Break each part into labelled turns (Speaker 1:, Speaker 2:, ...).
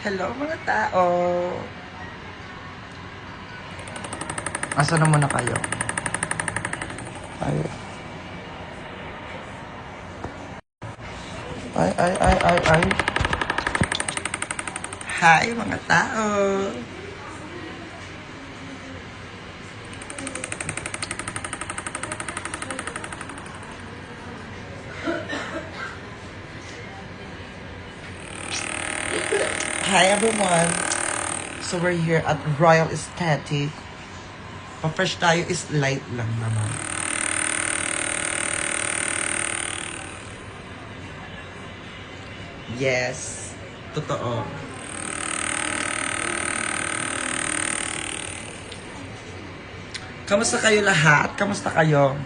Speaker 1: Hello mga tao.
Speaker 2: Asa na muna kayo? Ay. Ay.
Speaker 1: Hi mga tao. Hi everyone. So we're here at Royal Aesthetic. Pa-fresh tayo is light lang naman. Yes. Totoo. Kamusta kayo lahat? Kamusta kayo?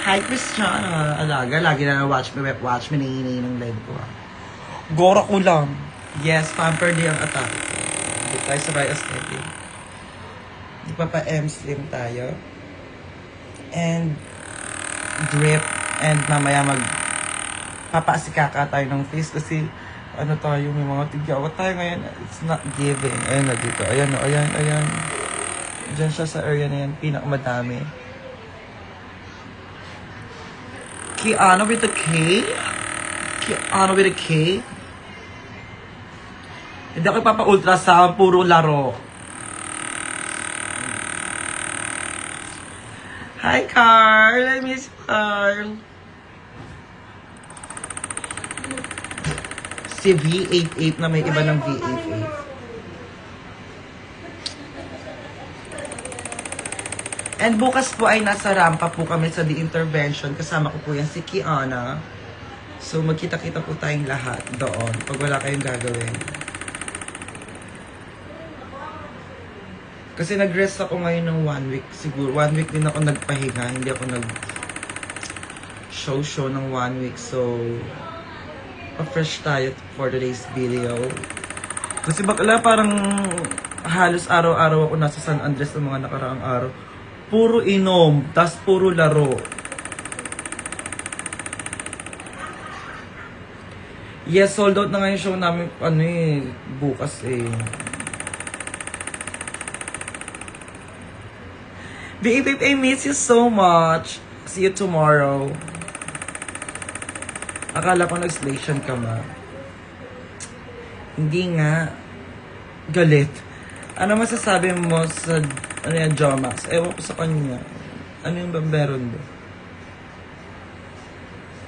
Speaker 1: Hi, Christiana. Alaga, lagi na watch me nanginay ng live ko. Gora ko lang. Yes, pamper day ang atake ko. Hindi tayo sa Royal Aesthetic. Di pa M-slim tayo. And drip. And mamaya papasikaka tayo ng face kasi ano tayo, may mga tigyawat tayo ngayon. It's not giving. Ayun na dito. Ayan. Diyan siya sa area na yan. Pinakamadami. Kiana with a K? Kiana with a K? Hindi ako ipapa-ultrasound, puro laro. Hi, Carl! I miss you, Carl. Si V88 na may iba ng V88. And bukas po ay nasa rampa po kami sa The Intervention. Kasama ko po yan si Kiana. So magkita-kita po tayong lahat doon pag wala kayong gagawin. Kasi nag-rest ako ngayon ng 1 week. Siguro 1 week din ako nagpahinga. Hindi ako nag-show ng 1 week. So pa-fresh tayo for today's video. Kasi bakla parang halos araw-araw ako nasa San Andres ng mga nakaraang araw. Puro inom, tas puro laro. Yes, sold out na nga yung show namin, bukas eh. Babe, I miss you so much. See you tomorrow. Akala ko nag-station ka ma. Hindi nga. Galit. Ano masasabi mo sa Jomax? Ewan ko sa kanya. Ano yung meron doon?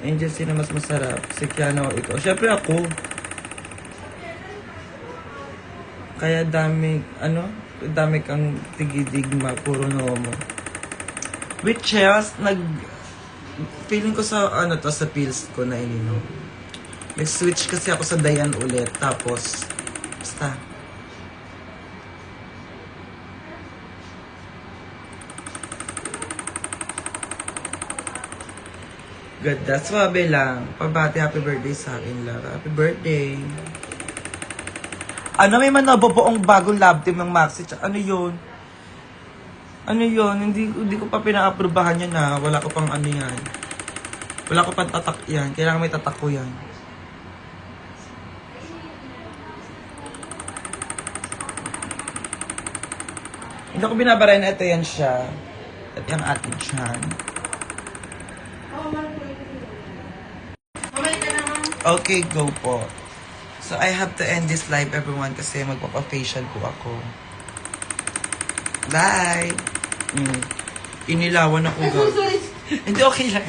Speaker 1: Angel, sino mas masarap? Si Kiana o ikaw? Siyempre ako. Kaya dami kang tigidigma, puro nomo. With Chels, feeling ko sa, sa pills ko na ininom. Nag-switch kasi ako sa Dayan ulit. Tapos, basta. Ganda, swabe lang. Pabati, happy birthday sa akin, Lara. Happy birthday. May manabubuong bagong lab team ng Maxi. Ano yun? Hindi ko pa pina-aprobahan yan na. Wala ko pang yan. Wala ko pang tatak yan. Kailangan may tatak ko yan. Hindi ko binabaran. Ito yan siya. At yung ating tiyan. Okay, go po. So, I have to end this live, everyone, kasi magpapa-facial po ako. Bye! Inilawan ako. Hindi, okay lang.